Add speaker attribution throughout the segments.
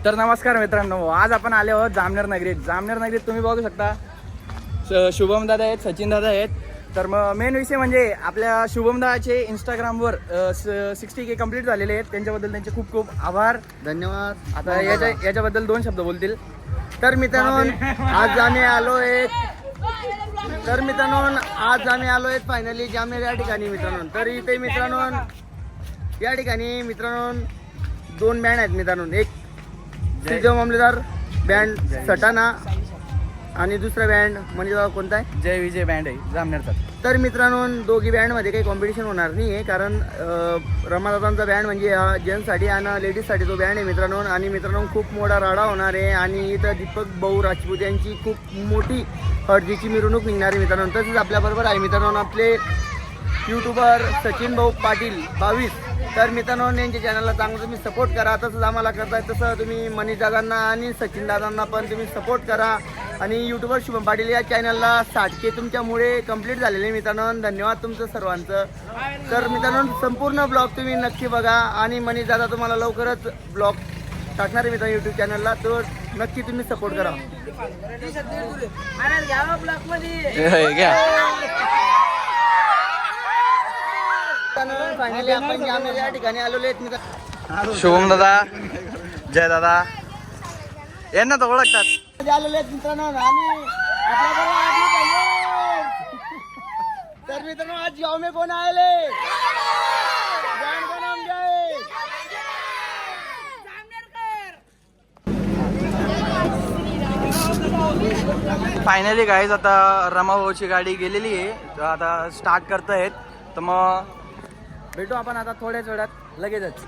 Speaker 1: तर नमस्कार मित्रांनो, आज आपण आले आहोत जामनेर नगरीत. जामनेर नगरीत तुम्ही बघू शकता शुभम दादा आहेत, सचिन दादा आहेत. तर मग मेन विषय म्हणजे आपल्या शुभम दादाचे इंस्टाग्रामवर 60K कंप्लीट झालेले आहेत. त्यांच्याबद्दल त्यांचे खूप खूप आभार, धन्यवाद. आता याच्याबद्दल 2 शब्द बोलतील. तर मित्रांनो आज आम्ही आलो आहेत फायनली जामनेर या ठिकाणी मित्रांनो. तर इथे मित्रांनो या ठिकाणी मित्रांनो 2 बँड आहेत मित्रांनो. एक श्रीजय मामलेदार बँड सटाणा आणि दुसरा बँड म्हणजे कोणता आहे, जय विजय बँड आहे जामनेरचा. तर मित्रांनो दोघी बँडमध्ये काही कॉम्पिटिशन होणार नाही आहे, कारण रमादादांचा बँड म्हणजे जेंट्ससाठी आणि लेडीजसाठी तो बँड आहे मित्रांनो. आणि मित्रांनो खूप मोठा राडा होणार आहे आणि इथं दीपक भाऊ राजपूत यांची खूप मोठी हळदीची मिरवणूक निघणार आहे मित्रांनो. तसंच आपल्याबरोबर आहे मित्रांनो आपले यूट्यूबर सचिन भाऊ पाटील 22. तर मित्रांनो यांच्या चॅनलला चांगलं तुम्ही सपोर्ट करा. तसंच आम्हाला करताय तसं तुम्ही मनीष दादांना आणि सचिन दादांना पण तुम्ही सपोर्ट करा. आणि यूट्यूबर शुभम पाटील या चॅनलला 60K तुमच्यामुळे कंप्लीट झालेले मित्रांनो. धन्यवाद तुमचं सर्वांचं. तर मित्रांनो संपूर्ण ब्लॉग तुम्ही नक्की बघा आणि मनीष दादा तुम्हाला लवकरच ब्लॉग टाकणार आहे मित्रांनो यूट्यूब चॅनलला. तर नक्की तुम्ही सपोर्ट करा. फायनली आपण जामनेर या ठिकाणी आलेलो आहेत मित्रांनो.
Speaker 2: शुभम दादा, जय दादा यांना तर ओळखतात.
Speaker 1: आलेले आहेत मित्रांनो आणि तर मित्रांनो आज गाव में कोण आले, बँड का नाम क्या है?
Speaker 2: फायनली गाईज आता रमाभाऊची गाडी गेलेली आहे, तर आता स्टार्ट करतायत. तर मग
Speaker 1: भेटू आपण आता थोड्याच वेळात लगेचच.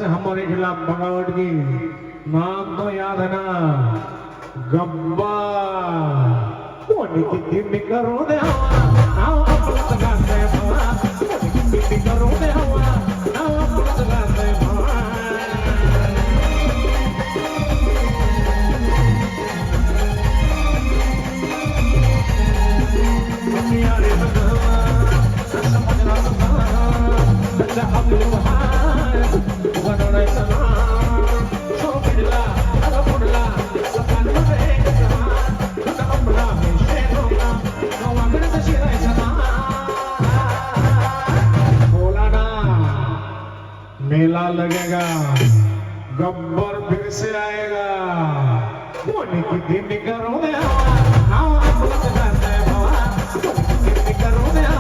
Speaker 3: हमारे खिलाफ बगावट की नाम तो याद है ना, गब्बा कितनी करो दे करो दे मेला लगेगा, गब्बर फिर से आएगा. कितनी करो दे करो दे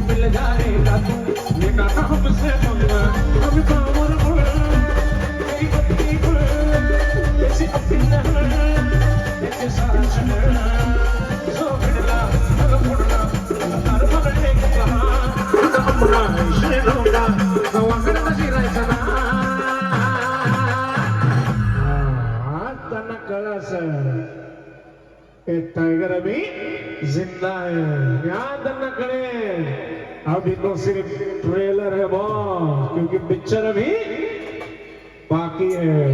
Speaker 3: मिल जाएगा तू लेना नाम से मंगा अभी पावर बोल मेरी बत्ती बोल ऐसी अपनी नहर ऐसे सारा शहर जो भिड़ला हर फुड़ला हर भले कहा अपना है शेरोगा गवा करना शिरायचा ना तना कळस ए टाइगर अभी जिंदा है याद न करे अभी तो सिर्फ ट्रेलर है बॉस क्योंकि पिक्चर अभी बाकी है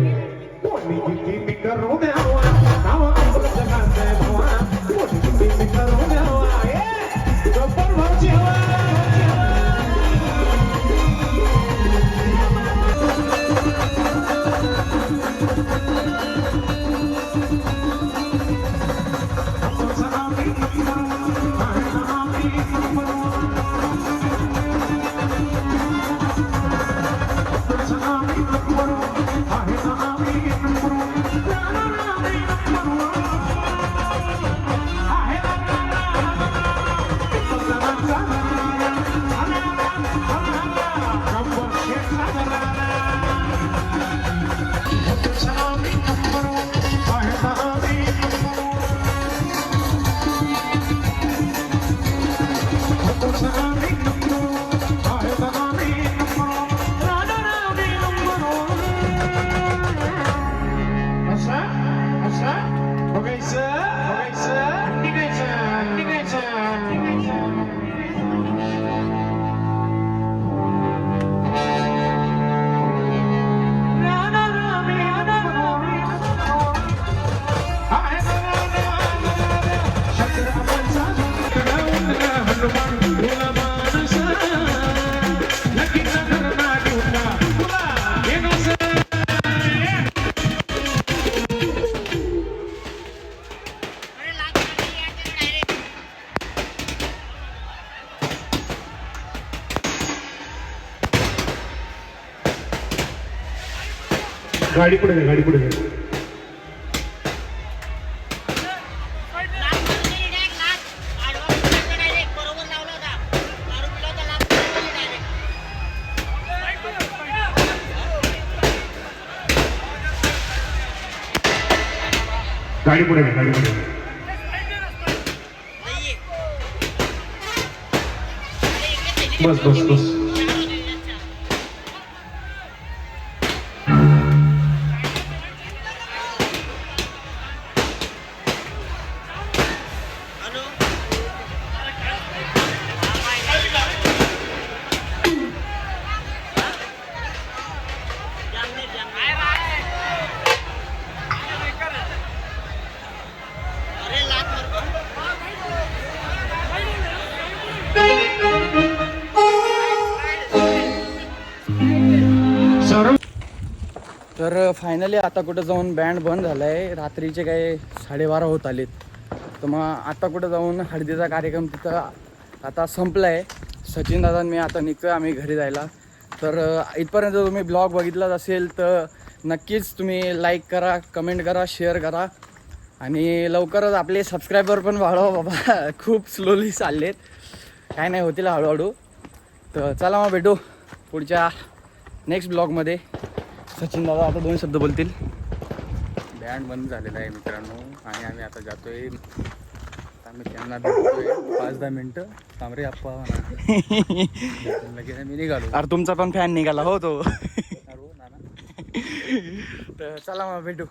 Speaker 3: कोणी किती मी करू द्यावा नावा आपलं जगात आहे भावा कोणी किती मी करू द्यावा ए गब्बर भाऊची हवा गाडी पुढे घे गाडी पुढे घे गाडी पुढे घे गाडी पुढे बस बस बस
Speaker 2: तर फायनली आता कुठं जाऊन बँड बंद झाला आहे. रात्रीचे काही 12:30 होत आलेत. तर मग आता कुठं जाऊन हळदीचा कार्यक्रम तिथं आता संपला आहे. सचिन दादा मी आता निघतो आहे आम्ही घरी जायला. तर इथपर्यंत तुम्ही ब्लॉग बघितलाच असेल तर नक्कीच तुम्ही लाईक करा, कमेंट करा, शेअर करा आणि लवकरच आपले सबस्क्रायबर पण वाढवा बाबा. खूप स्लोली चाललेत, काय नाही होतील हळूहळू. तर चला मग भेटू पुढच्या नेक्स्ट ब्लॉगमध्ये. सचिन दादा आता 2 शब्द बोलतील. बँड बंद झालेला आहे मित्रांनो आणि आम्ही आता जातोय. आम्ही त्यांना भेटतोय 5-10 मिनटं. तांबरे आप्पा लगेच मी निघालो. अरे तुमचा पण फॅन निघाला हो तो. तर चला मग भेटू.